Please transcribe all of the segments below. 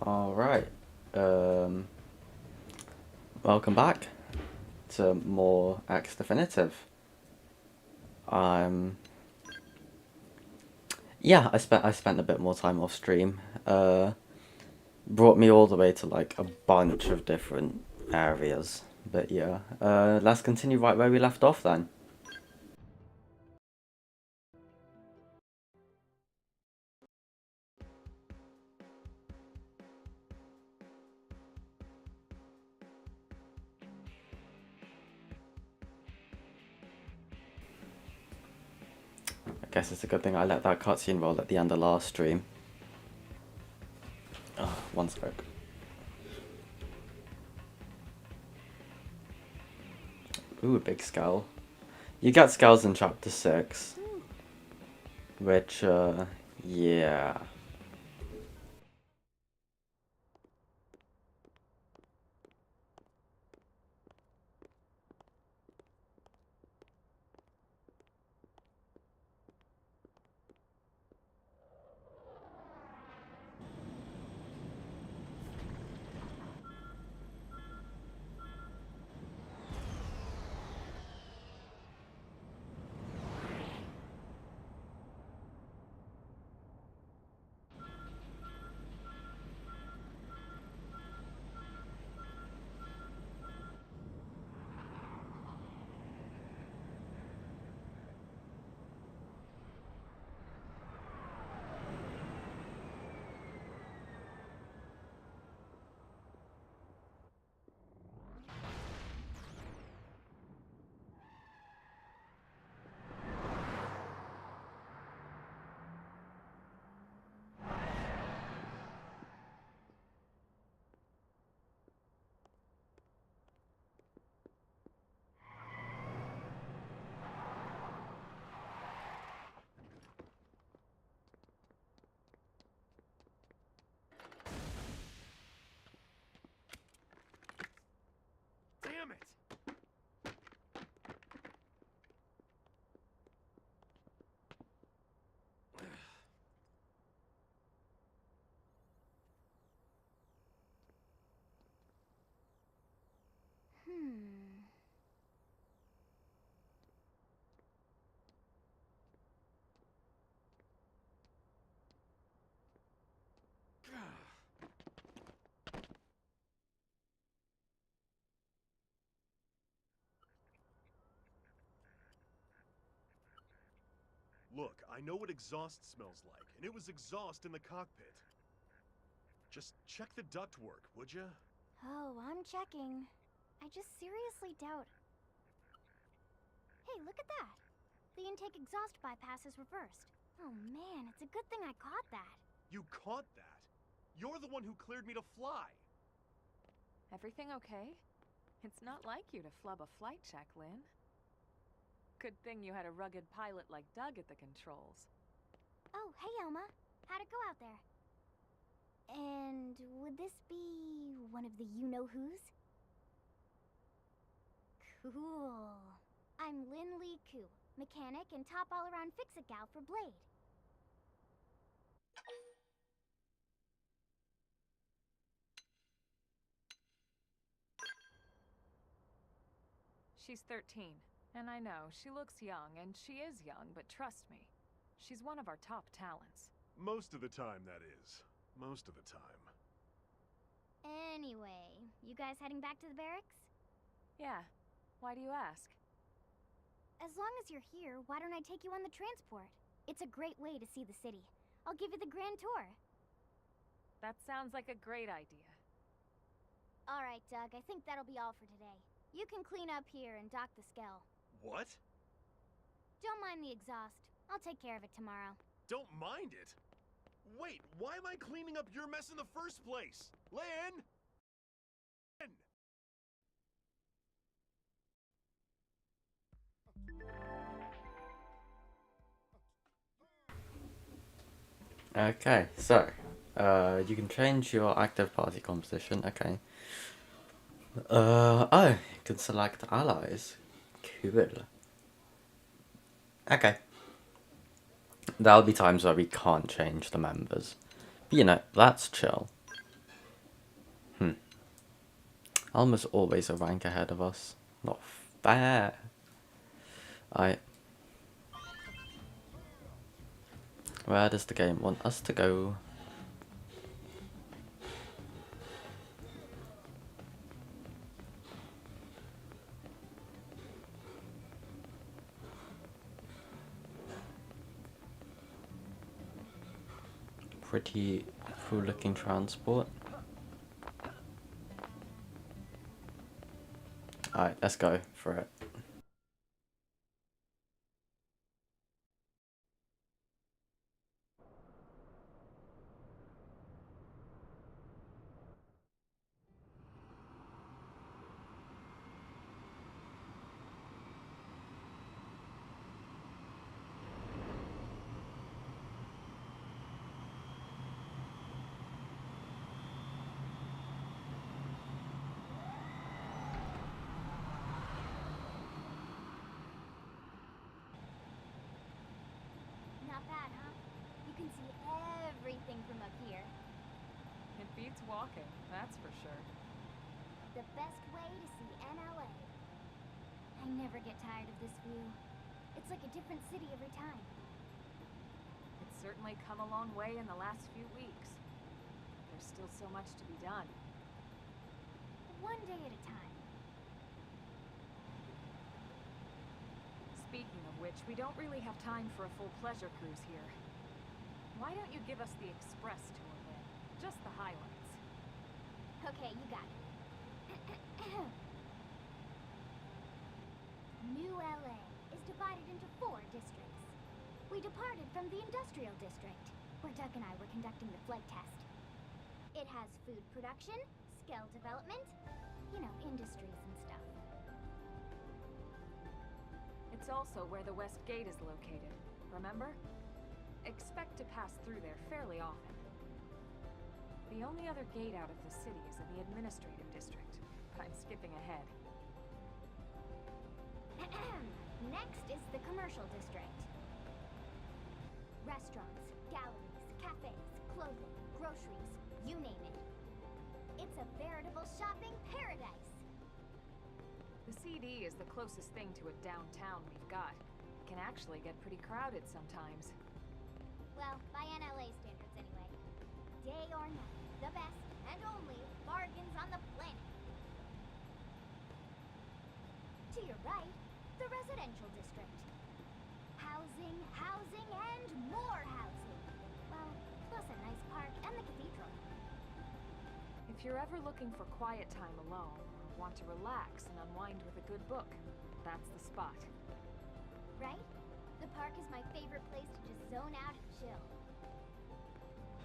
Alright, um, welcome back to more X Definitive. Um, I spent a bit more time off stream. Brought me all the way to like a bunch of different areas. But yeah, let's continue right where we left off then. I guess it's a good thing I let that cutscene roll at the end of last stream. Oh, one sec. Ooh, a big skull. You get skulls in chapter 6. Which, yeah. Damn it! Look, I know what exhaust smells like, and it was exhaust in the cockpit. Just check the ductwork, would ya? Oh, I'm checking. I just seriously doubt... Hey, look at that! The intake exhaust bypass is reversed. Oh man, it's a good thing I caught that. You caught that? You're the one who cleared me to fly! Everything okay? It's not like you to flub a flight check, Lynn. Good thing you had a rugged pilot like Doug at the controls. Oh, hey Elma. How'd it go out there? And would this be one of the you-know-whos? Cool. I'm Lynn Lee Koo, mechanic and top all-around fix-it gal for Blade. She's 13, and I know, she looks young, and she is young, but trust me, she's one of our top talents. Most of the time, that is. Most of the time. Anyway, you guys heading back to the barracks? Yeah, why do you ask? As long as you're here, why don't I take you on the transport? It's a great way to see the city. I'll give you the grand tour. That sounds like a great idea. Alright, Doug, I think that'll be all for today. You can clean up here and dock the Skell. What? Don't mind the exhaust. I'll take care of it tomorrow. Don't mind it? Wait, why am I cleaning up your mess in the first place? Lynn! Lynn! Okay, so, you can change your active party composition, okay. Oh, you can select allies. Cool. Okay. There'll be times where we can't change the members. But, you know, that's chill. Almost always a rank ahead of us. Not fair. Where does the game want us to go? Pretty cool looking transport. Alright, let's go for it. Not bad, huh? You can see everything from up here. It beats walking, that's for sure. The best way to see NLA. I never get tired of this view. It's like a different city every time. It's certainly come a long way in the last few weeks. There's still so much to be done. One day at a time. Speaking of which, we don't really have time for a full pleasure cruise here. Why don't you give us the express tour then? Just the highlights. Okay, you got it. New LA is divided into 4 districts. We departed from the industrial district, where Doug and I were conducting the flight test. It has food production, skill development, you know, industries and stuff. It's also where the West Gate is located, remember? Expect to pass through there fairly often. The only other gate out of the city is in the administrative district, but I'm skipping ahead. Next is the commercial district. Restaurants, galleries, cafes, clothing, groceries, you name it. It's a veritable shopping paradise. The CD is the closest thing to a downtown we've got. It can actually get pretty crowded sometimes. Well, by NLA standards anyway. Day or night, the best and only bargains on the planet. To your right, the residential district. Housing, housing, and more housing. Well, plus a nice park and the cathedral. If you're ever looking for quiet time alone, or want to relax and unwind with a good book, that's the spot. Right? The park is my favorite place to just zone out and chill.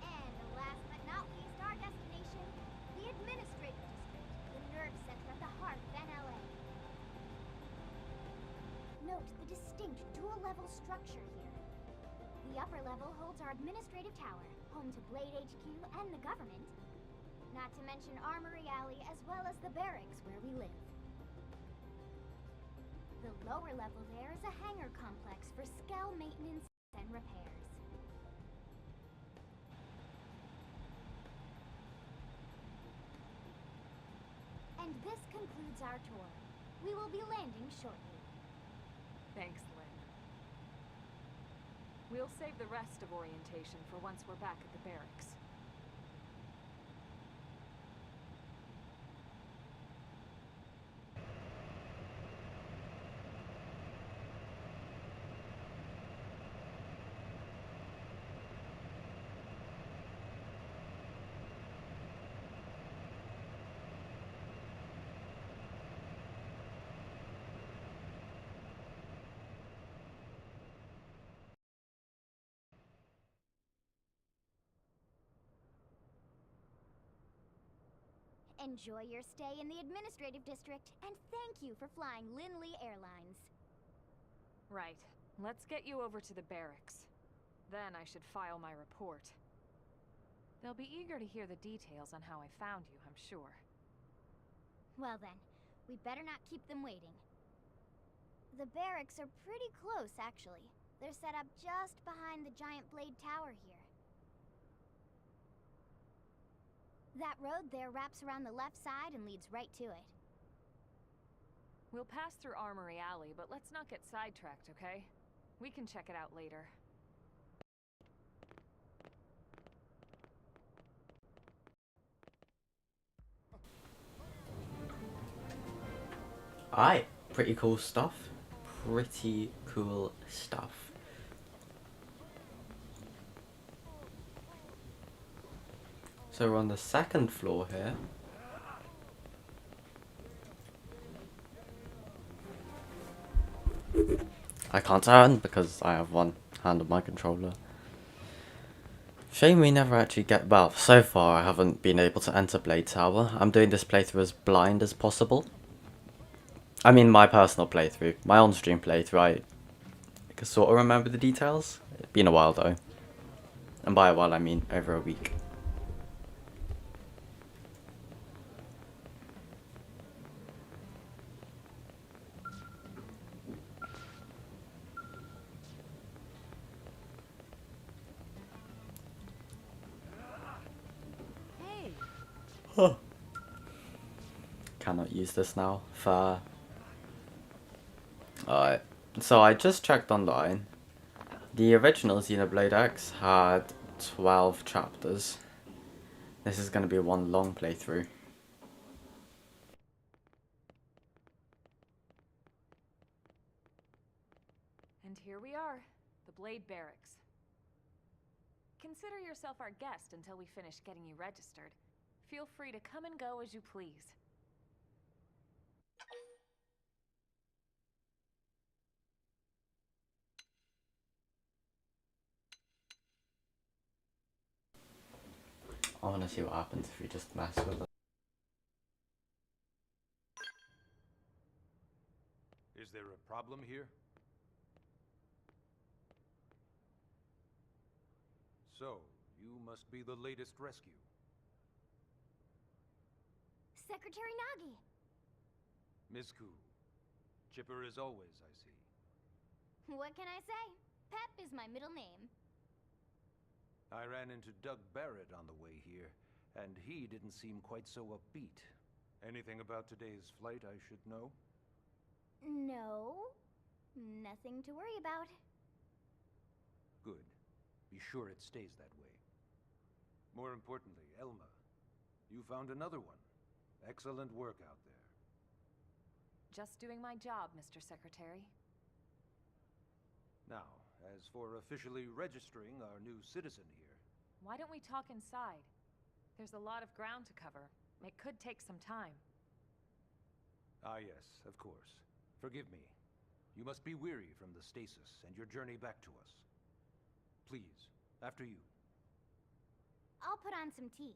And last but not least, our destination, the administrative district, the nerve center at the heart of NLA. Note the distinct dual-level structure here. The upper level holds our administrative tower, home to Blade HQ and the government. Not to mention Armory Alley as well as the barracks where we live. The lower level there is a hangar complex for Skell maintenance and repairs. And this concludes our tour. We will be landing shortly. Thanks, Lynn. We'll save the rest of orientation for once we're back at the barracks. Enjoy your stay in the administrative district, and thank you for flying Linley Airlines. Right. Let's get you over to the barracks. Then I should file my report. They'll be eager to hear the details on how I found you, I'm sure. Well then, we better not keep them waiting. The barracks are pretty close, actually. They're set up just behind the giant blade tower here. That road there wraps around the left side and leads right to it. We'll pass through Armory Alley, but let's not get sidetracked, okay? We can check it out later. Alright, pretty cool stuff. Pretty cool stuff. So we're on the second floor here. I can't turn because I have one hand on my controller. Shame we never actually get... Well, so far I haven't been able to enter Blade Tower. I'm doing this playthrough as blind as possible. I mean my personal playthrough. My on-stream playthrough, I can sort of remember the details. It's been a while though. And by a while I mean over a week. Hey. Cannot use this now. Fair. Alright. So I just checked online. The original Xenoblade X had 12 chapters. This is going to be one long playthrough. And here we are, the Blade Barracks. Consider yourself our guest until we finish getting you registered. Feel free to come and go as you please. I want to see what happens if we just mess with it. Is there a problem here? So, you must be the latest rescue. Secretary Nagi! Miss Koo. Chipper as always, I see. What can I say? Pep is my middle name. I ran into Doug Barrett on the way here, and he didn't seem quite so upbeat. Anything about today's flight I should know? No. Nothing to worry about. Good. Be sure it stays that way. More importantly, Elma, you found another one. Excellent work out there. Just doing my job, Mr. Secretary. Now, as for officially registering our new citizen here... Why don't we talk inside? There's a lot of ground to cover. It could take some time. Ah yes, of course. Forgive me. You must be weary from the stasis and your journey back to us. Please, after you. I'll put on some tea.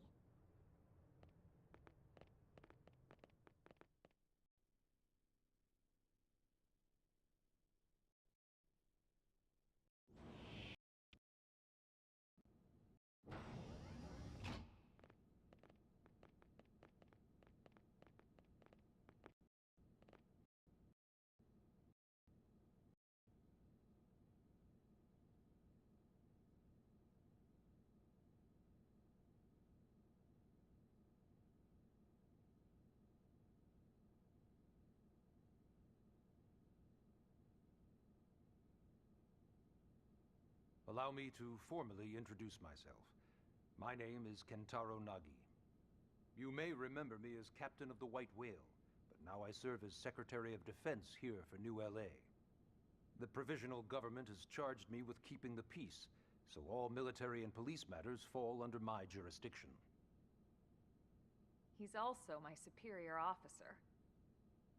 Allow me to formally introduce myself. My name is Kentaro Nagi. You may remember me as Captain of the White Whale, but now I serve as Secretary of Defense here for New LA. The provisional government has charged me with keeping the peace, so all military and police matters fall under my jurisdiction. He's also my superior officer.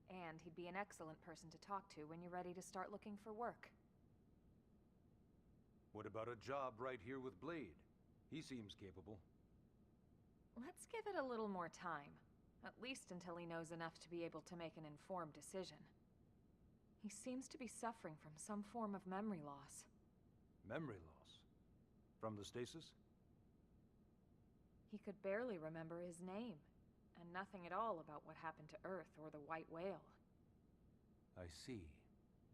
And he'd be an excellent person to talk to when you're ready to start looking for work. What about a job right here with Blade? He seems capable. Let's give it a little more time. At least until he knows enough to be able to make an informed decision. He seems to be suffering from some form of memory loss. Memory loss? From the stasis? He could barely remember his name, and nothing at all about what happened to Earth or the White Whale. I see.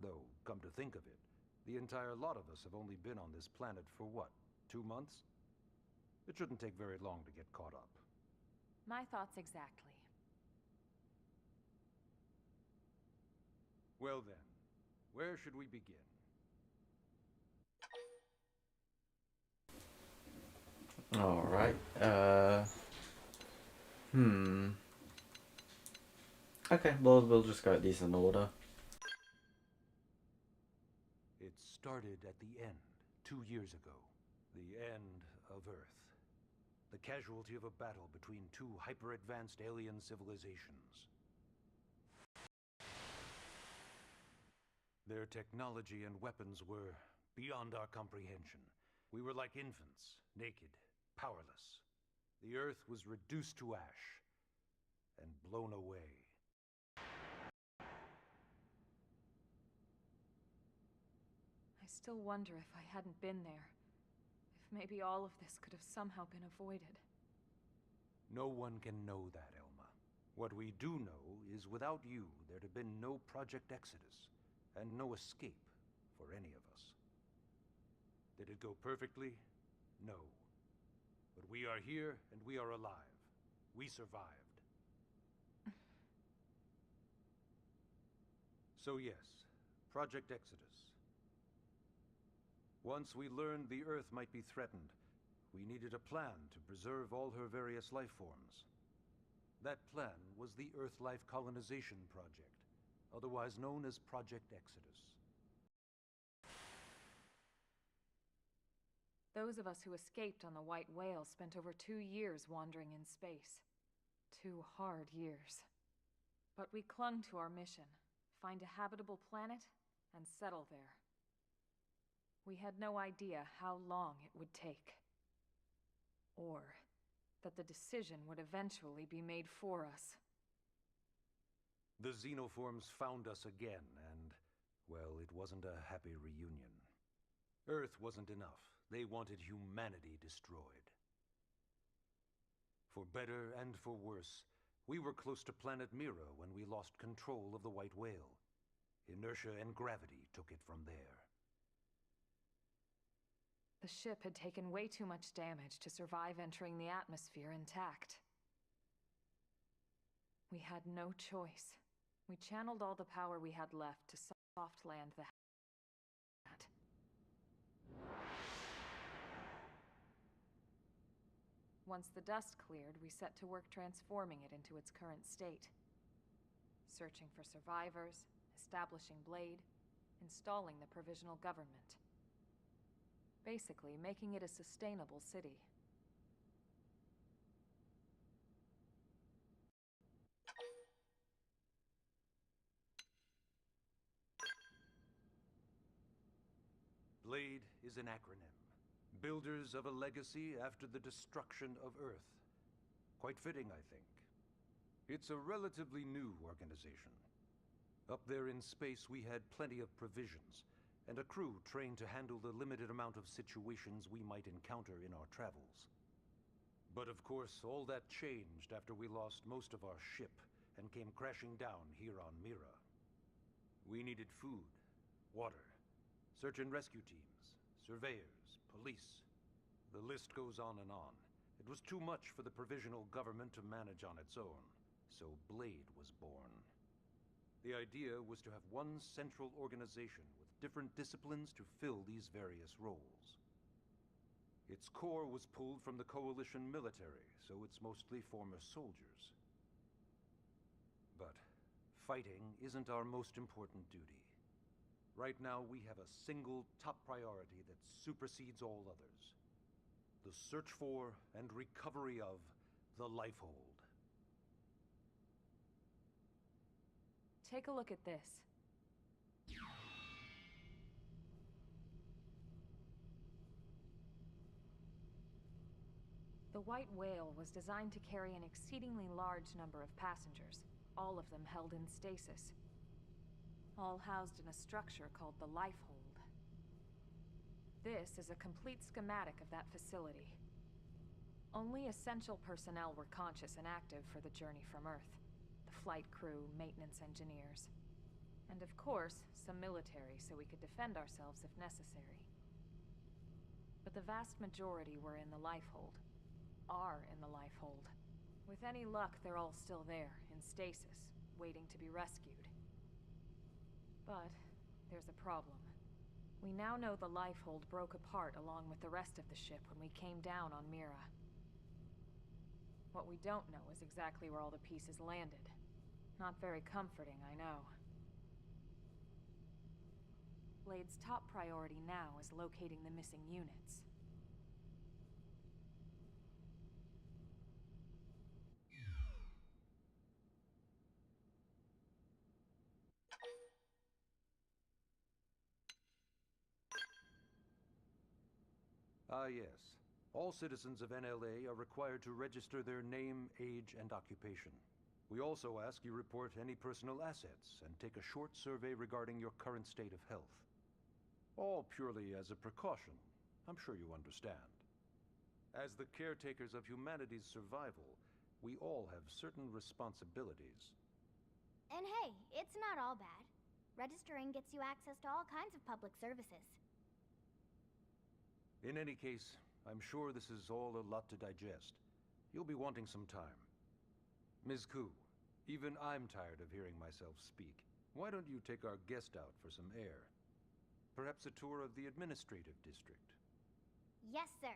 Though, come to think of it, the entire lot of us have only been on this planet for what, 2 months? It shouldn't take very long to get caught up. My thoughts exactly. Well then, where should we begin? Alright, Okay, well, we'll just go at these in order. It started at the end, 2 years ago. The end of Earth. The casualty of a battle between two hyper-advanced alien civilizations. Their technology and weapons were beyond our comprehension. We were like infants, naked, powerless. The Earth was reduced to ash and blown away. I still wonder if I hadn't been there, if maybe all of this could have somehow been avoided. No one can know that, Elma. What we do know is without you, there'd have been no Project Exodus, and no escape for any of us. Did it go perfectly? No. But we are here, and we are alive. We survived. So yes, Project Exodus. Once we learned the Earth might be threatened, we needed a plan to preserve all her various life forms. That plan was the Earth Life Colonization Project, otherwise known as Project Exodus. Those of us who escaped on the White Whale spent over 2 years wandering in space. 2 hard years. But we clung to our mission, find a habitable planet, and settle there. We had no idea how long it would take. Or that the decision would eventually be made for us. The xenoforms found us again, and, well, it wasn't a happy reunion. Earth wasn't enough. They wanted humanity destroyed. For better and for worse, we were close to planet Mira when we lost control of the White Whale. Inertia and gravity took it from there. The ship had taken way too much damage to survive entering the atmosphere intact. We had no choice. We channeled all the power we had left to soft land the hat. Once the dust cleared, we set to work transforming it into its current state. Searching for survivors, establishing Blade, installing the provisional government. Basically, making it a sustainable city. Blade is an acronym. Builders of a legacy after the destruction of Earth. Quite fitting, I think. It's a relatively new organization. Up there in space, we had plenty of provisions, and a crew trained to handle the limited amount of situations we might encounter in our travels. But of course, all that changed after we lost most of our ship and came crashing down here on Mira. We needed food, water, search and rescue teams, surveyors, police. The list goes on and on. It was too much for the provisional government to manage on its own, so Blade was born. The idea was to have one central organization with different disciplines to fill these various roles. Its core was pulled from the Coalition military, so it's mostly former soldiers. But fighting isn't our most important duty. Right now, we have a single top priority that supersedes all others. The search for and recovery of the Lifehold. Take a look at this. The White Whale was designed to carry an exceedingly large number of passengers, all of them held in stasis. All housed in a structure called the Lifehold. This is a complete schematic of that facility. Only essential personnel were conscious and active for the journey from Earth. The flight crew, maintenance engineers. And of course, some military so we could defend ourselves if necessary. But the vast majority were in the Lifehold. Are in the Lifehold. With any luck, they're all still there, in stasis, waiting to be rescued. But there's a problem. We now know the lifehold broke apart along with the rest of the ship when we came down on Mira. What we don't know is exactly where all the pieces landed. Not very comforting, I know. Blade's top priority now is locating the missing units. Ah, yes. All citizens of NLA are required to register their name, age, and occupation. We also ask you report any personal assets and take a short survey regarding your current state of health. All purely as a precaution. I'm sure you understand. As the caretakers of humanity's survival, we all have certain responsibilities. And hey, it's not all bad. Registering gets you access to all kinds of public services. In any case, I'm sure this is all a lot to digest. You'll be wanting some time. Ms. Ku, even I'm tired of hearing myself speak. Why don't you take our guest out for some air? Perhaps a tour of the administrative district. Yes, sir.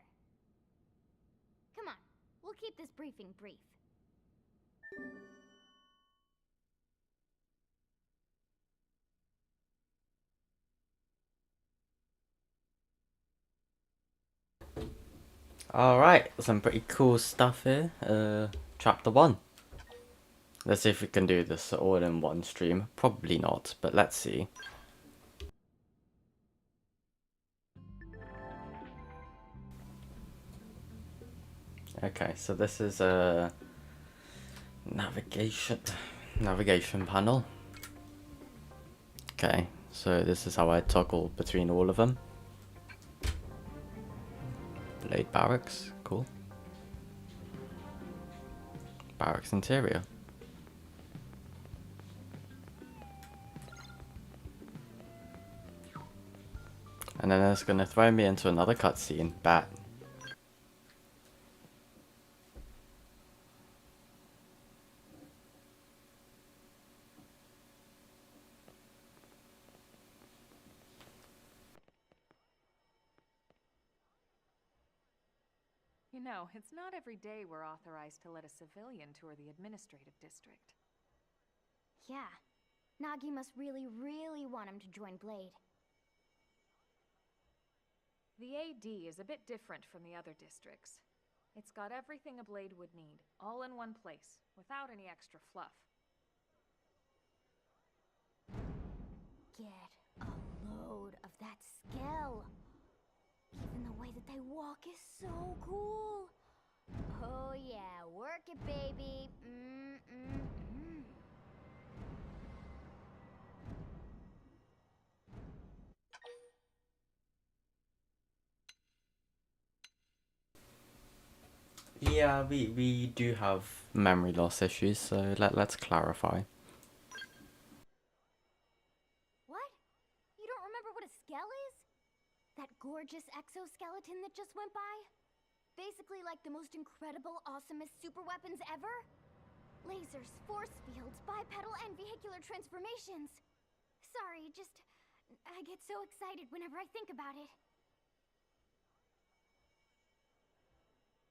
Come on, we'll keep this briefing brief. Alright, some pretty cool stuff here. Chapter 1. Let's see if we can do this all in one stream. Probably not, but let's see. Okay, so this is a navigation panel. Okay, so this is how I toggle between all of them. Blade barracks, cool. Barracks interior. And then it's gonna throw me into another cutscene. Bat. You know, it's not every day we're authorized to let a civilian tour the administrative district. Yeah. Nagi must really, really want him to join Blade. The AD is a bit different from the other districts. It's got everything a Blade would need, all in one place, without any extra fluff. Get a load of that skill. Even the way that they walk is so cool. Oh yeah, work it, baby. Yeah, we do have memory loss issues, so let's clarify. What? You don't remember what a skell is? That gorgeous exoskeleton that just went by? Basically like the most incredible, awesomest super weapons ever? Lasers, force fields, bipedal and vehicular transformations. Sorry, I get so excited whenever I think about it.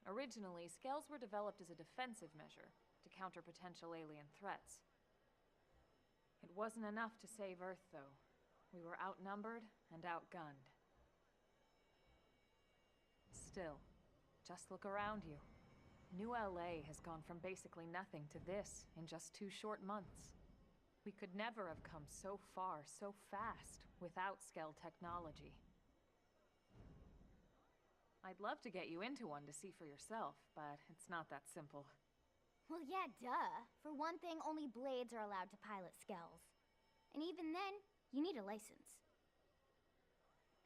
Originally, scales were developed as a defensive measure to counter potential alien threats. It wasn't enough to save Earth, though. We were outnumbered and outgunned. Still, just look around you. New LA has gone from basically nothing to this in just 2 short months. We could never have come so far, so fast, without Skell technology. I'd love to get you into one to see for yourself, but it's not that simple. Well, yeah, duh. For one thing, only Blades are allowed to pilot skells. And even then, you need a license.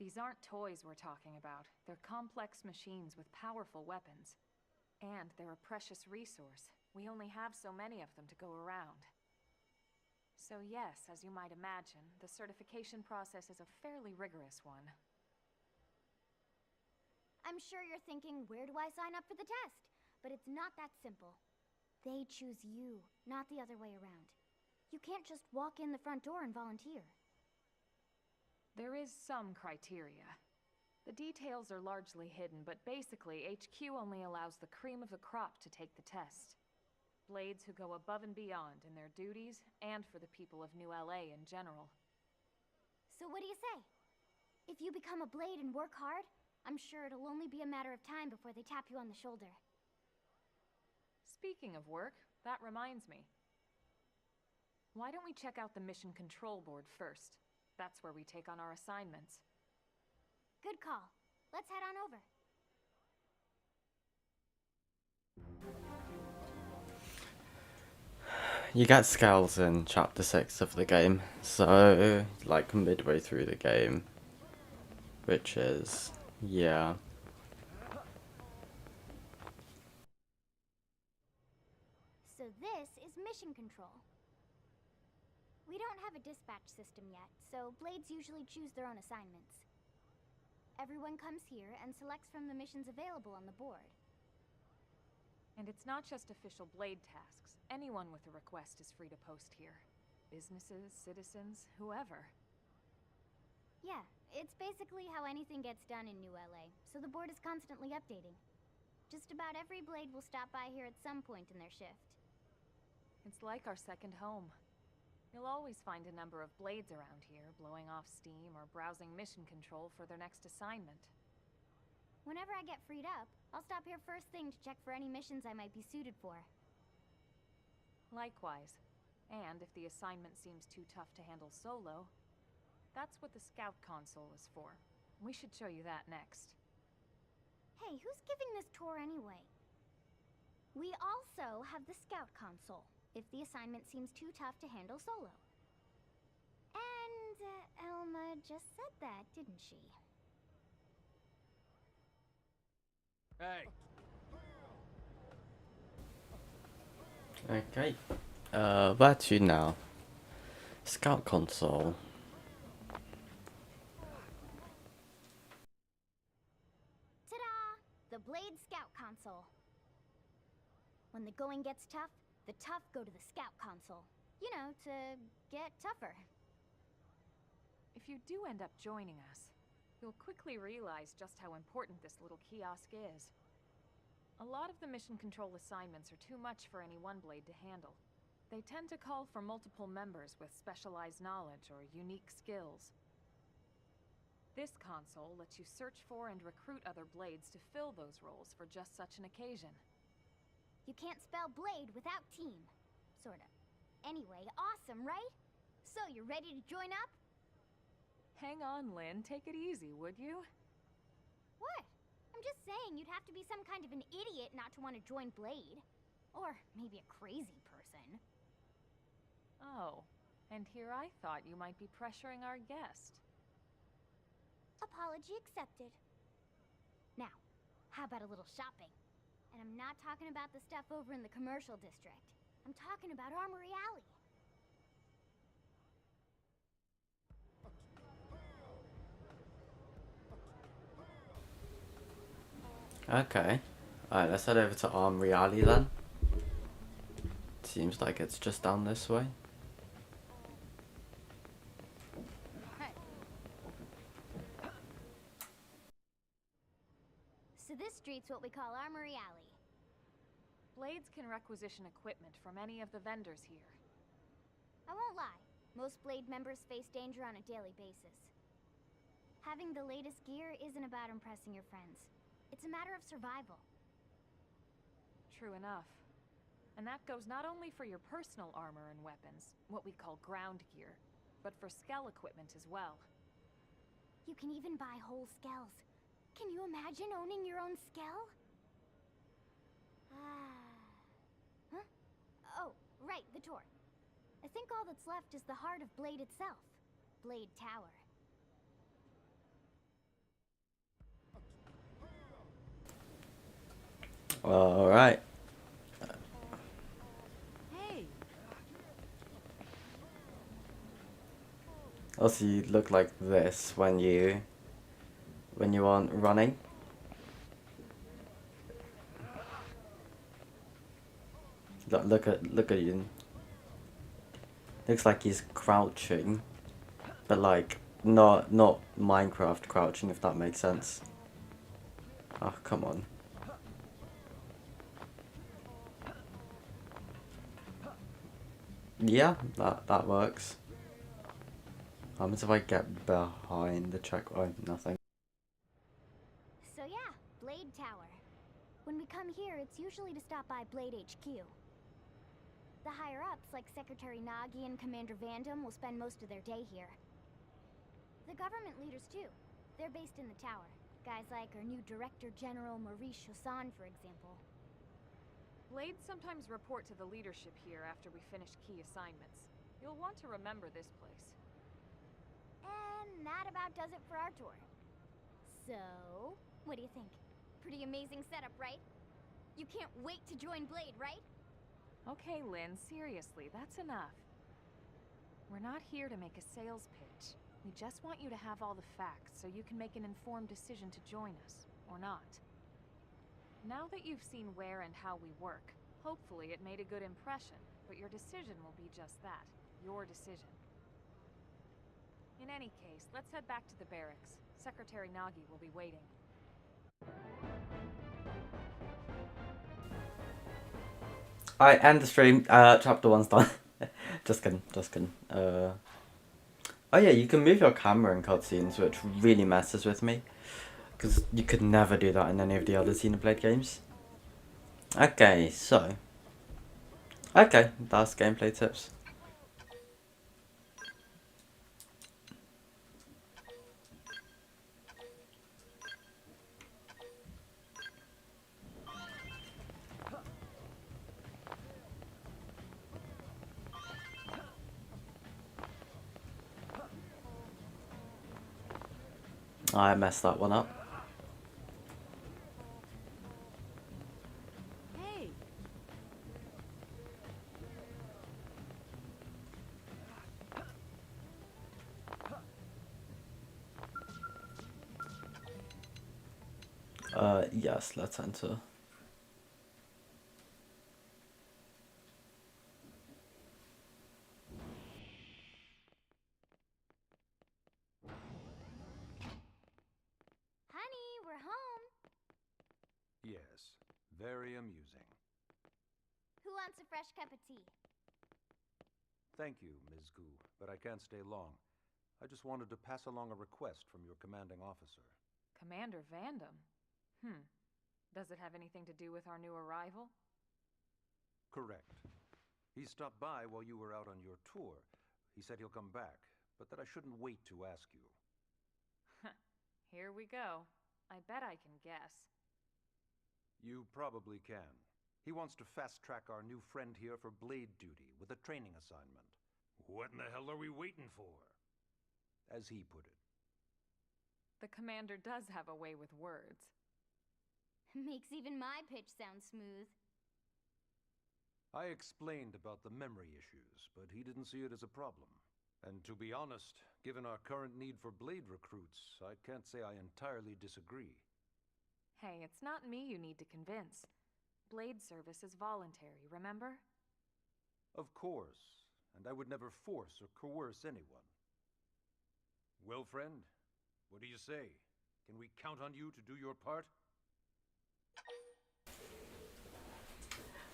These aren't toys we're talking about. They're complex machines with powerful weapons. And they're a precious resource. We only have so many of them to go around. So yes, as you might imagine, the certification process is a fairly rigorous one. I'm sure you're thinking, where do I sign up for the test? But it's not that simple. They choose you, not the other way around. You can't just walk in the front door and volunteer. There is some criteria. The details are largely hidden, but basically, HQ only allows the cream of the crop to take the test. Blades who go above and beyond in their duties, and for the people of New LA in general. So what do you say? If you become a blade and work hard, I'm sure it'll only be a matter of time before they tap you on the shoulder. Speaking of work, that reminds me. Why don't we check out the mission control board first? That's where we take on our assignments. Good call. Let's head on over. You get scales in chapter 6 of the game, so like midway through the game, which is, yeah. So this is mission control. We don't have a dispatch system yet, so blades usually choose their own assignments. Everyone comes here and selects from the missions available on the board. And it's not just official blade tasks. Anyone with a request is free to post here. Businesses, citizens, whoever. Yeah, it's basically how anything gets done in New LA, so the board is constantly updating. Just about every blade will stop by here at some point in their shift. It's like our second home. You'll always find a number of blades around here, blowing off steam or browsing mission control for their next assignment. Whenever I get freed up, I'll stop here first thing to check for any missions I might be suited for. Likewise. And if the assignment seems too tough to handle solo, that's what the scout console is for. We should show you that next. Hey, who's giving this tour anyway? We also have the scout console, if the assignment seems too tough to handle solo. And Elma just said that, didn't she? Hey! Okay, where to now? Scout console. Ta-da! The Blade Scout console. When the going gets tough, the tough go to the scout console. You know, to get tougher. If you do end up joining us, you'll quickly realize just how important this little kiosk is. A lot of the mission control assignments are too much for any one blade to handle. They tend to call for multiple members with specialized knowledge or unique skills. This console lets you search for and recruit other blades to fill those roles for just such an occasion. You can't spell blade without team. Sorta. Anyway, awesome, right? So, you're ready to join up? Hang on, Lynn. Take it easy, would you? What? I'm just saying you'd have to be some kind of an idiot not to want to join Blade. Or maybe a crazy person. Oh, and here I thought you might be pressuring our guest. Apology accepted. Now, how about a little shopping? And I'm not talking about the stuff over in the commercial district. I'm talking about Armory Alley. Okay. Alright, let's head over to Armory Alley then. Seems like it's just down this way. So this street's what we call Armory Alley. Blades can requisition equipment from any of the vendors here. I won't lie, most Blade members face danger on a daily basis. Having the latest gear isn't about impressing your friends. It's a matter of survival. True enough. And that goes not only for your personal armor and weapons, what we call ground gear, but for skell equipment as well. You can even buy whole skells. Can you imagine owning your own skell? Huh? Oh, right, the tour. I think all that's left is the heart of Blade itself. Blade Tower. Alright. Hey! Also, you look like this when you aren't running. Look at you. Looks like he's crouching, but like not Minecraft crouching, if that makes sense. Oh, come on. Yeah, that works. How happens if I get behind the checkpoint? Nothing. So yeah, Blade Tower. When we come here, it's usually to stop by Blade HQ. The higher-ups, like Secretary Nagi and Commander Vandam, will spend most of their day here. The government leaders, too. They're based in the tower. Guys like our new Director General Maurice Chassan, for example. Blades sometimes report to the leadership here after we finish key assignments. You'll want to remember this place. And that about does it for our tour. So, what do you think? Pretty amazing setup, right? You can't wait to join Blade, right? Okay, Lynn, seriously, that's enough. We're not here to make a sales pitch. We just want you to have all the facts so you can make an informed decision to join us, or not. Now that you've seen where and how we work, hopefully it made a good impression, but your decision will be just that, your decision. In any case, let's head back to the barracks. Secretary Nagi will be waiting. Alright, end the stream. Chapter 1's done. Just kidding. Oh yeah, you can move your camera in cutscenes, which really messes with me. Because you could never do that in any of the other Xenoblade games. Okay, so. Okay, that's gameplay tips. I messed that one up. Hey! Yes, let's enter. Honey, we're home. Yes, very amusing. Who wants a fresh cup of tea? Thank you, Ms. Gu, but I can't stay long. I just wanted to pass along a request from your commanding officer. Commander Vandam? Does it have anything to do with our new arrival? Correct. He stopped by while you were out on your tour. He said he'll come back, but that I shouldn't wait to ask you. Here we go. I bet I can guess. You probably can. He wants to fast-track our new friend here for blade duty with a training assignment. What in the hell are we waiting for? As he put it. The commander does have a way with words. Makes even my pitch sound smooth. I explained about the memory issues, but he didn't see it as a problem. And to be honest, given our current need for blade recruits, I can't say I entirely disagree. Hey, it's not me you need to convince. Blade service is voluntary, remember? Of course, and I would never force or coerce anyone. Well, friend, what do you say? Can we count on you to do your part?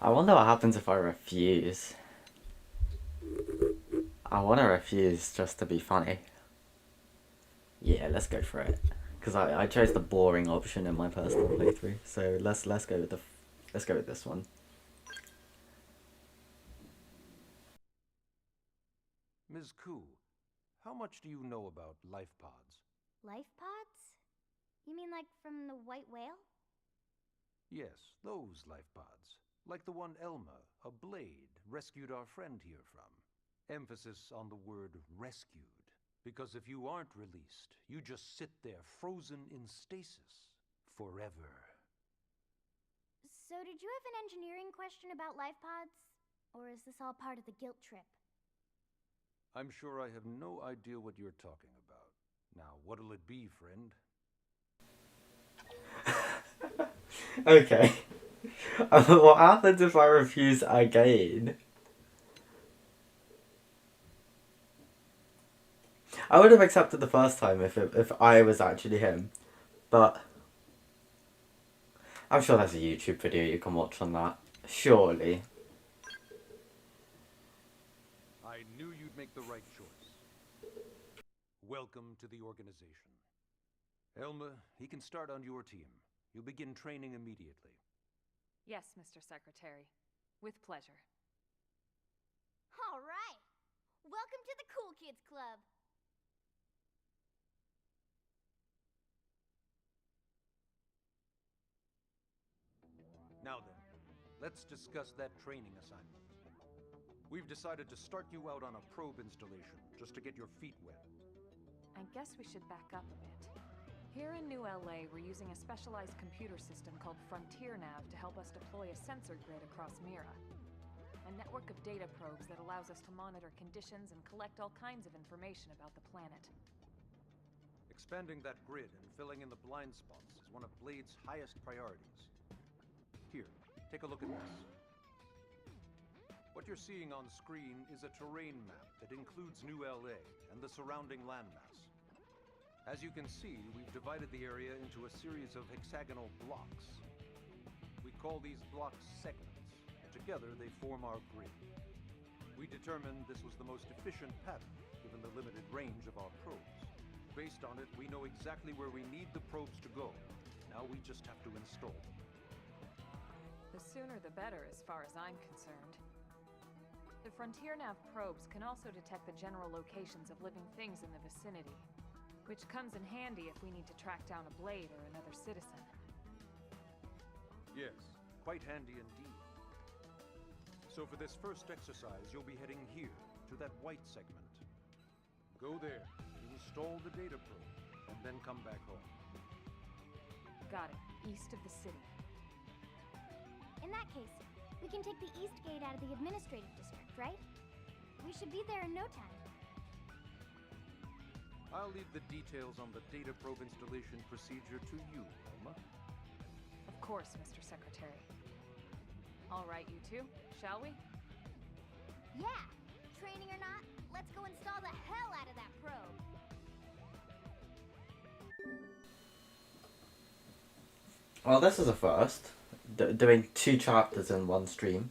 I wonder what happens if I refuse. I want to refuse just to be funny. Yeah, let's go for it. Because I chose the boring option in my personal playthrough, so let's go with this one. Ms. Ku, how much do you know about life pods? Life pods? You mean like from the white whale? Yes, those life pods. Like the one Elma, a blade, rescued our friend here from. Emphasis on the word rescued. Because if you aren't released, you just sit there frozen in stasis. Forever. So did you have an engineering question about life pods? Or is this all part of the guilt trip? I'm sure I have no idea what you're talking about. Now, what'll it be, friend? Okay. What happens if I refuse again? I would have accepted the first time if I was actually him, but I'm sure there's a YouTube video you can watch on that. Surely. I knew you'd make the right choice. Welcome to the organization. Elma, he can start on your team. You'll begin training immediately. Yes, Mr. Secretary. With pleasure. All right. Welcome to the Cool Kids Club. Now then, let's discuss that training assignment. We've decided to start you out on a probe installation, just to get your feet wet. I guess we should back up a bit. Here in New LA, we're using a specialized computer system called Frontier Nav to help us deploy a sensor grid across Mira. A network of data probes that allows us to monitor conditions and collect all kinds of information about the planet. Expanding that grid and filling in the blind spots is one of Blade's highest priorities. Here, take a look at this. What you're seeing on screen is a terrain map that includes New LA and the surrounding landmass. As you can see, we've divided the area into a series of hexagonal blocks. We call these blocks segments. Together, they form our grid. We determined this was the most efficient pattern, given the limited range of our probes. Based on it, we know exactly where we need the probes to go. Now we just have to install them. The sooner the better, as far as I'm concerned. The Frontier Nav probes can also detect the general locations of living things in the vicinity, which comes in handy if we need to track down a Blade or another citizen. Yes, quite handy indeed. So for this first exercise, you'll be heading here, to that white segment. Go there, install the data probe, and then come back home. Got it. East of the city. In that case, we can take the East Gate out of the administrative district, right? We should be there in no time. I'll leave the details on the data probe installation procedure to you, Elma. Of course, Mr. Secretary. All right, you two, shall we? Yeah! Training or not, let's go install the hell out of that probe! Well, this is a first. Doing 2 chapters in one stream.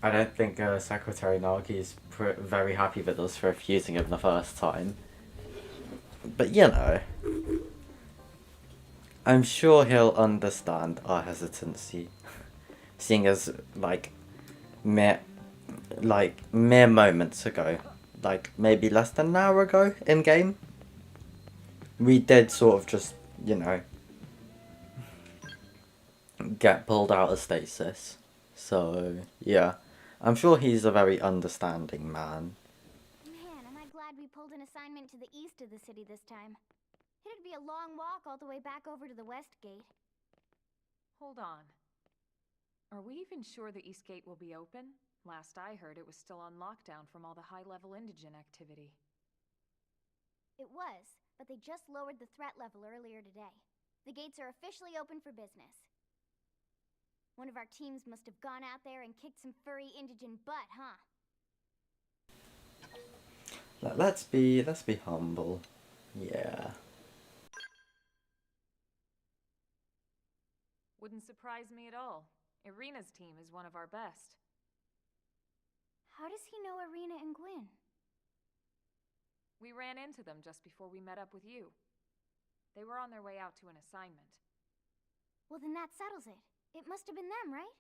I don't think Secretary Nagi's very happy with us for refusing him the first time. But you know, I'm sure he'll understand our hesitancy, seeing as mere moments ago, like maybe less than an hour ago in game, we did sort of just, you know, get pulled out of stasis. So yeah, I'm sure he's a very understanding man. Man, am I glad we pulled an assignment to the east of the city this time. It'd be a long walk all the way back over to the West Gate. Hold on. Are we even sure the East Gate will be open? Last I heard, it was still on lockdown from all the high-level indigent activity. It was, but they just lowered the threat level earlier today. The gates are officially open for business. One of our teams must have gone out there and kicked some furry indigent butt, huh? Let's be humble. Yeah. Wouldn't surprise me at all. Irina's team is one of our best. How does he know Irina and Gwyn? We ran into them just before we met up with you. They were on their way out to an assignment. Well, then that settles it. It must have been them, right?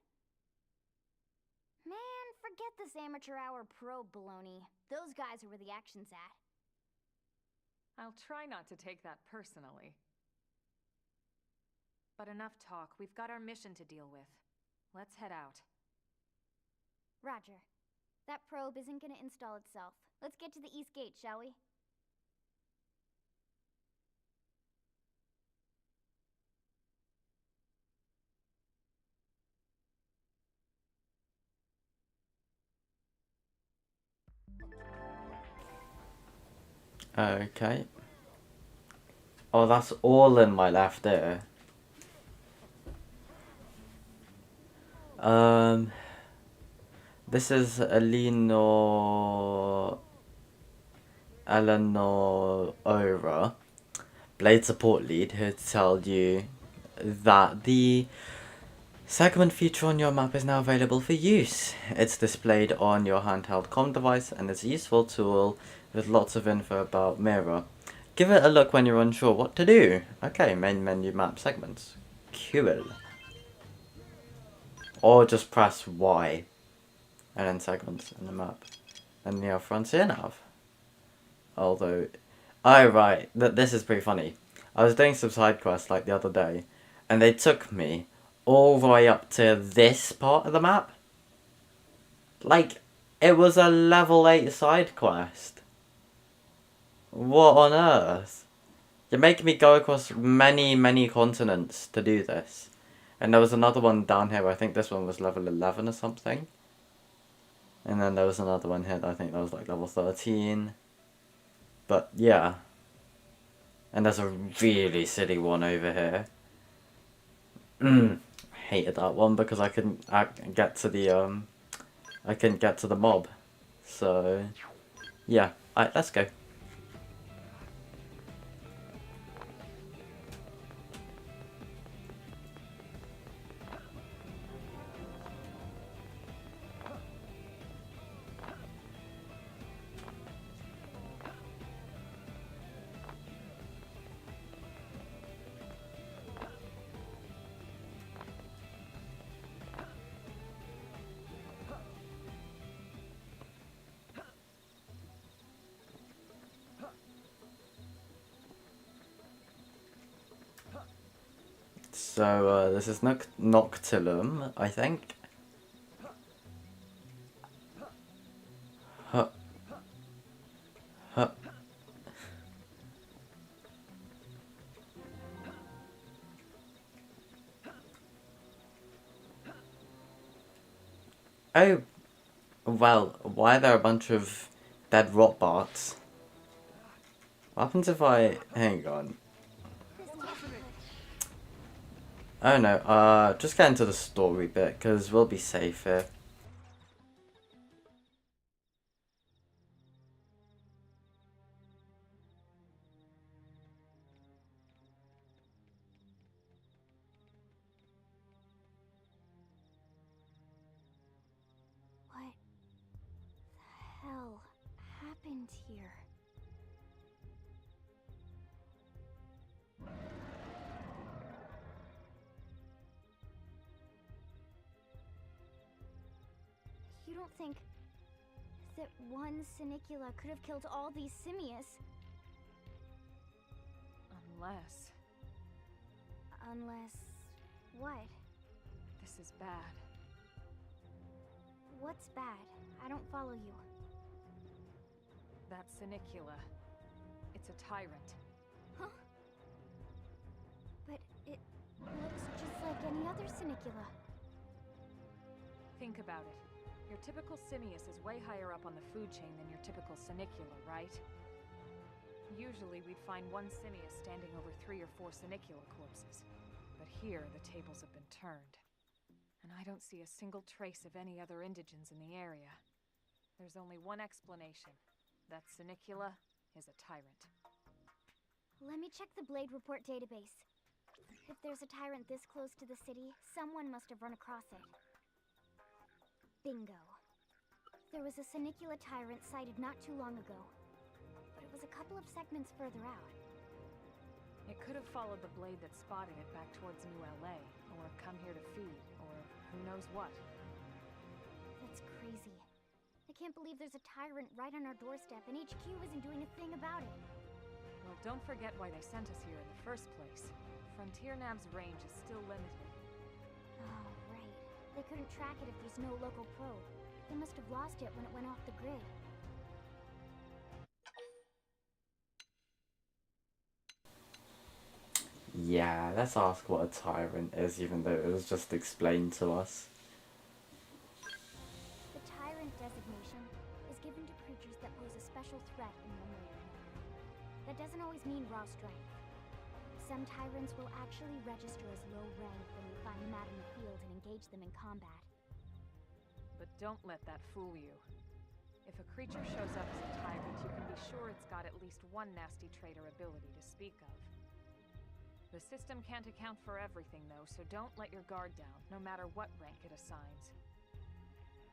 Man, forget this amateur hour probe baloney. Those guys are where the action's at. I'll try not to take that personally. But enough talk. We've got our mission to deal with. Let's head out. Roger. That probe isn't gonna install itself. Let's get to the East Gate, shall we? Okay. Oh, that's all in my left ear. This is Eleanor Ora, Blade Support Lead, here to tell you that the segment feature on your map is now available for use. It's displayed on your handheld comm device and is a useful tool with lots of info about Mira. Give it a look when you're unsure what to do. Okay, main menu map segments. Cool. Or just press Y and then segments in the map. And you have Frontier Nav. Although, oh right, this is pretty funny. I was doing some side quests like the other day, and they took me all the way up to this part of the map. Like, it was a level 8 side quest. What on earth? You're making me go across many continents to do this. And there was another one down here, I think this one was level 11 or something. And then there was another one here, I think that was like level 13. But yeah. And there's a really silly one over here. Hated that one because I couldn't get to the I couldn't get to the mob. So yeah, alright, let's go. So this is Noctilum, I think. Huh. Huh. Oh, well, why are there a bunch of dead rot barts? What happens if I... hang on. Oh no, just get into the story bit, because we'll be safe here. What the hell happened here? You don't think that one Sinicula could have killed all these simius? Unless... what? This is bad. What's bad? I don't follow you. That Sinicula. It's a tyrant. Huh? But it looks just like any other Sinicula. Think about it. Your typical simius is way higher up on the food chain than your typical Sinicula, right? Usually we'd find one simius standing over 3 or 4 Sinicula corpses. But here, the tables have been turned. And I don't see a single trace of any other indigents in the area. There's only one explanation. That Sinicula is a tyrant. Let me check the Blade Report database. If there's a tyrant this close to the city, someone must have run across it. Bingo. There was a Sinicula tyrant sighted not too long ago, but it was a couple of segments further out. It could have followed the blade that spotted it back towards New LA, or come here to feed, or who knows what. That's crazy. I can't believe there's a tyrant right on our doorstep and HQ isn't doing a thing about it. Well, don't forget why they sent us here in the first place. Frontier Nav's range is still limited. Oh, right. They couldn't track it if there's no local probe. They must have lost it when it went off the grid. Yeah, let's ask what a tyrant is, even though it was just explained to us. The tyrant designation is given to creatures that pose a special threat in one way or another. that doesn't always mean raw strength. Some tyrants will actually register as low rank when you find them out in the field and engage them in combat. But don't let that fool you. If a creature shows up as a tyrant, you can be sure it's got at least one nasty trait or ability to speak of. The system can't account for everything, though, so don't let your guard down, no matter what rank it assigns.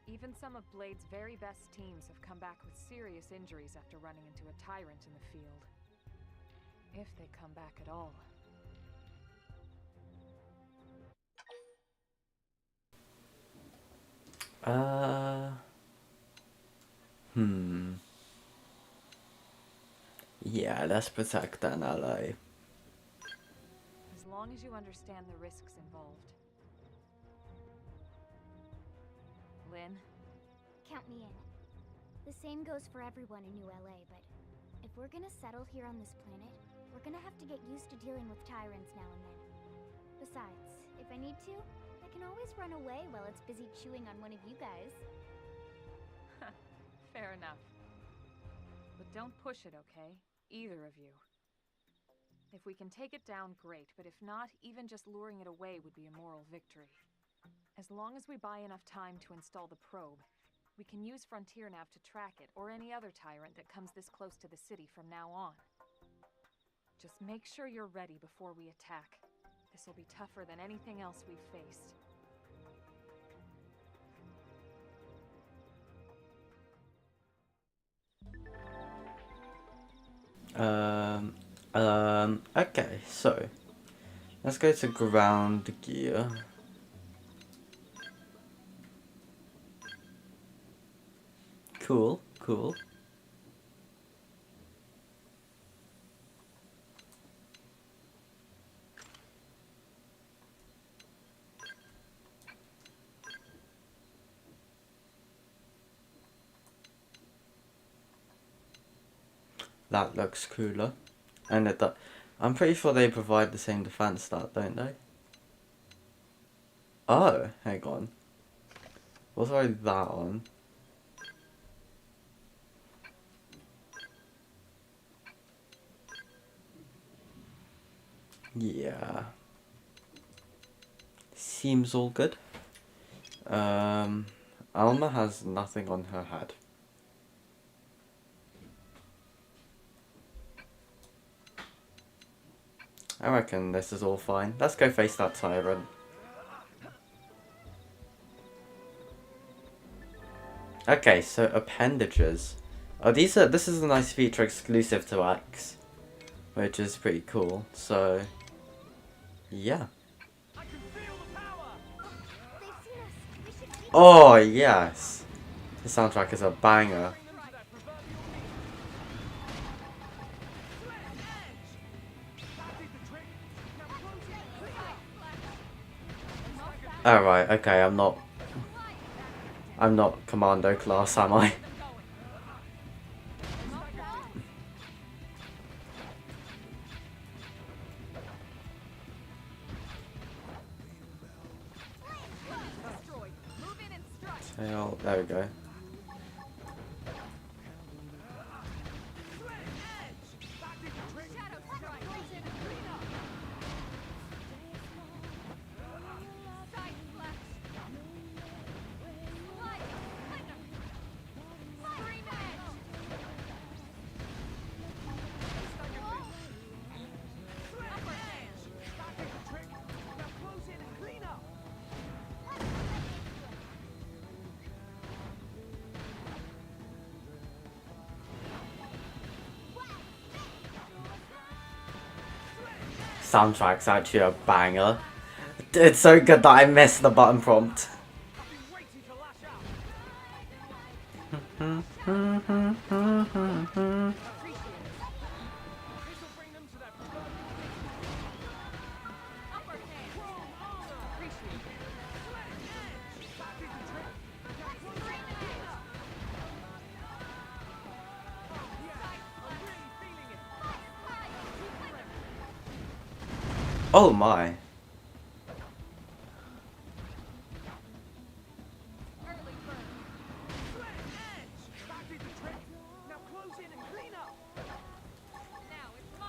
Even some of Blade's very best teams have come back with serious injuries after running into a tyrant in the field. If they come back at all. Yeah, let's protect an ally. As long as you understand the risks involved. Lynn? Count me in. The same goes for everyone in New LA, but if we're gonna settle here on this planet, we're gonna have to get used to dealing with tyrants now and then. Besides, if I need to, I can always run away while it's busy chewing on one of you guys. Fair enough. But don't push it, okay? Either of you. If we can take it down, great, but if not, even just luring it away would be a moral victory. As long as we buy enough time to install the probe, we can use FrontierNav to track it, or any other tyrant that comes this close to the city from now on. Just make sure you're ready before we attack. This will be tougher than anything else we've faced. Okay, so let's go to ground gear. Cool, cool. That looks cooler. And I'm pretty sure they provide the same defense stat, don't they? Oh, hang on. What's already that on? Yeah. Seems all good. Alma has nothing on her head. I reckon this is all fine. Let's go face that tyrant. Okay, so appendages. Oh, this is a nice feature exclusive to X, which is pretty cool. So, yeah. Oh yes, the soundtrack is a banger. Alright, okay, I'm not commando class, am I? Tail, there we go. Soundtrack's actually a banger. It's so good that I missed the button prompt. Oh my.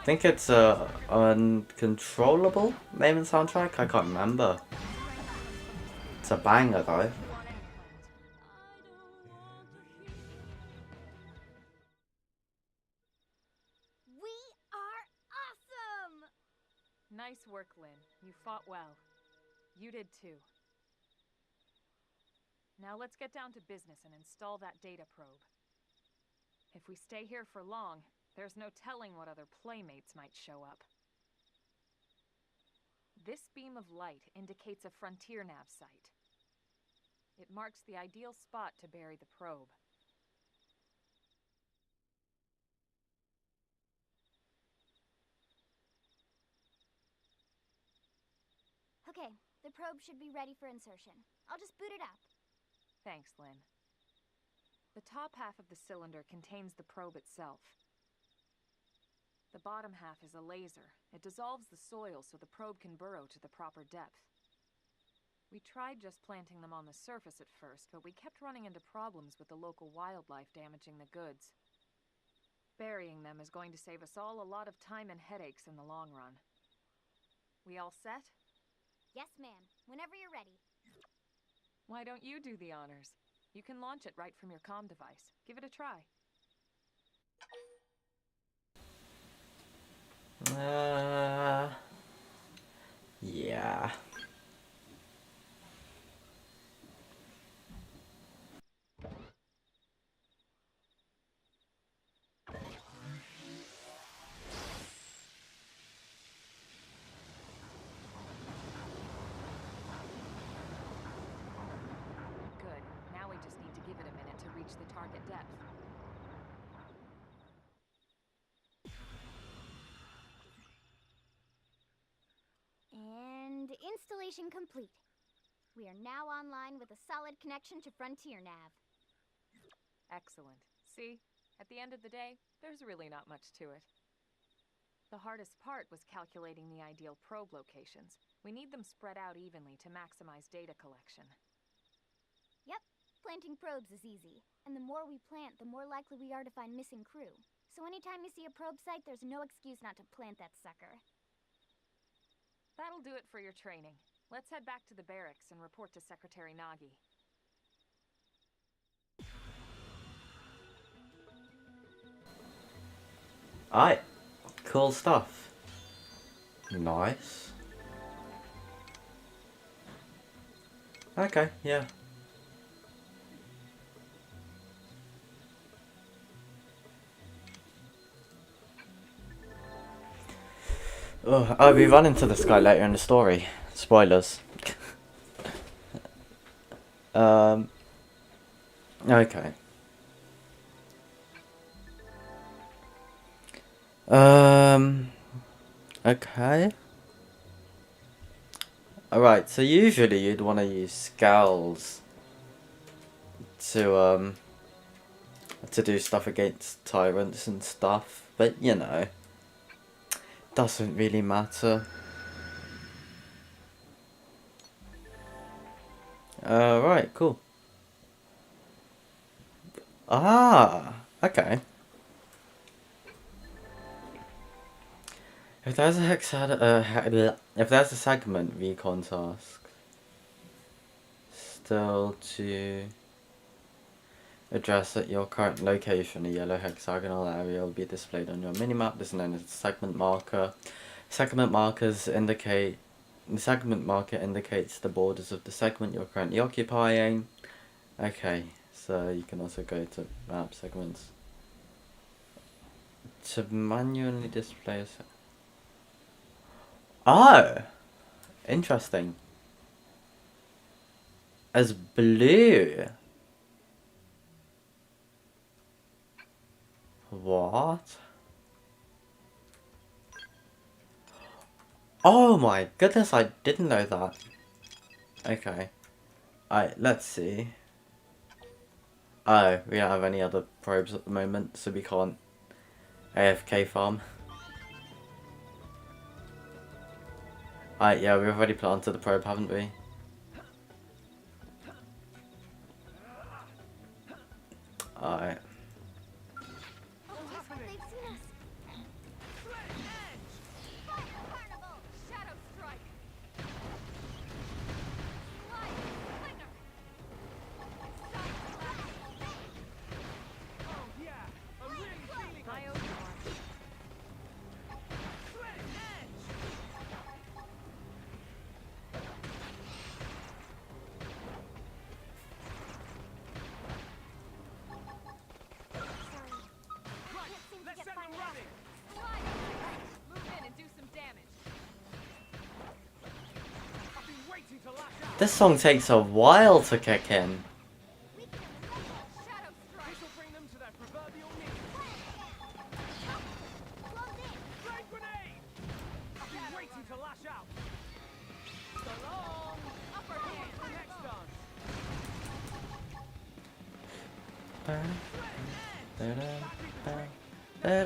think it's Uncontrollable name and soundtrack. I can't remember. It's a banger though. We are awesome! Nice work, Lynn. You fought well. You did too. Now let's get down to business and install that data probe. If we stay here for long, there's no telling what other playmates might show up. This beam of light indicates a frontier nav site. It marks the ideal spot to bury the probe. Okay, the probe should be ready for insertion. I'll just boot it up. Thanks, Lynn. The top half of the cylinder contains the probe itself. The bottom half is a laser. It dissolves the soil so the probe can burrow to the proper depth. We tried just planting them on the surface at first, but we kept running into problems with the local wildlife damaging the goods. Burying them is going to save us all a lot of time and headaches in the long run. We all set? Yes, ma'am. Whenever you're ready. Why don't you do the honors? You can launch it right from your comm device. Give it a try. Yeah. Good. Now we just need to give it a minute to reach the target depth. And installation complete. We are now online with a solid connection to Frontier Nav. Excellent. See? At the end of the day, there's really not much to it. The hardest part was calculating the ideal probe locations. We need them spread out evenly to maximize data collection. Yep, planting probes is easy. And the more we plant, the more likely we are to find missing crew. So anytime you see a probe site, there's no excuse not to plant that sucker. That'll do it for your training. Let's head back to the barracks and report to Secretary Nagi. Alright. Cool stuff. Nice. Okay, yeah. Oh, we run into this guy later in the story. Spoilers. Okay. Okay. Alright, so usually you'd want to use scowls to do stuff against tyrants and stuff, but you know, doesn't really matter. Right, cool. Ah, okay. If there's a if there's a segment recon task, still to address at your current location, a yellow hexagonal area will be displayed on your minimap. This is known as a segment marker. Segment markers indicate the segment marker indicates the borders of the segment you're currently occupying. Okay, so you can also go to map segments to manually display a oh, interesting. As blue. What? Oh my goodness, I didn't know that. Okay. Alright, let's see. Oh, we don't have any other probes at the moment, so we can't AFK farm. Alright, yeah, we've already planted the probe, haven't we? Alright. Oh, they've seen us. This song takes a while to kick in. This'll bring them to that proverbial knee. Flame grenade! I've been waiting to lash out. So long. Upper hand. Next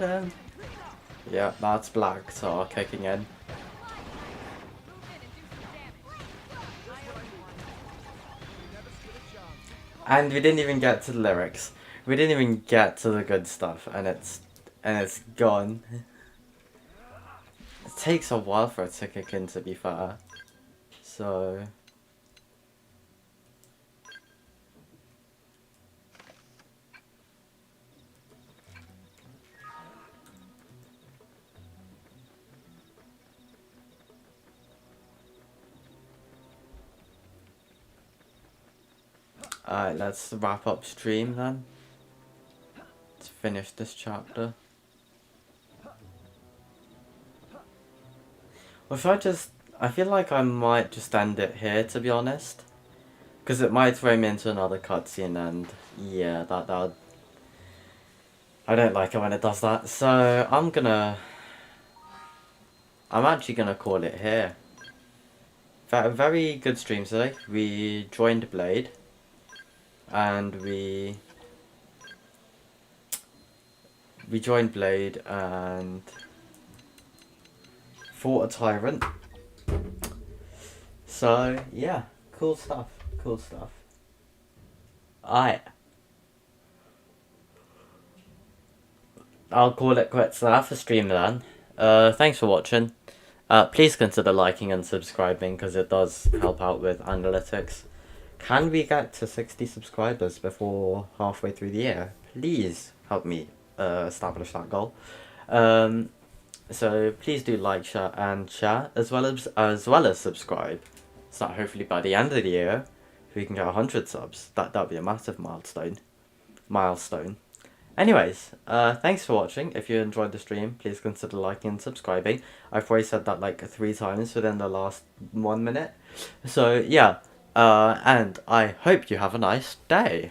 done. Yeah, that's black, so kicking in. And we didn't even get to the lyrics. We didn't even get to the good stuff, and it's gone. It takes a while for it to kick in, to be fair. So alright, let's wrap up stream then. Let's finish this chapter. Or if I feel like I might just end it here, to be honest. Because it might throw me into another cutscene, and yeah, that I don't like it when it does that. So I'm actually gonna call it here. Very good stream today. We joined Blade. And we joined Blade and fought a tyrant. So yeah, cool stuff. Alright. I'll call it quits there for stream then. Thanks for watching. Please consider liking and subscribing because it does help out with analytics. Can we get to 60 subscribers before halfway through the year? Please help me establish that goal. So please do like, share, and share, as well as subscribe. So that hopefully by the end of the year, we can get 100 subs. That'd be a massive milestone. Anyways, thanks for watching. If you enjoyed the stream, please consider liking and subscribing. I've probably said that like 3 times within the last 1 minute. So yeah. And I hope you have a nice day.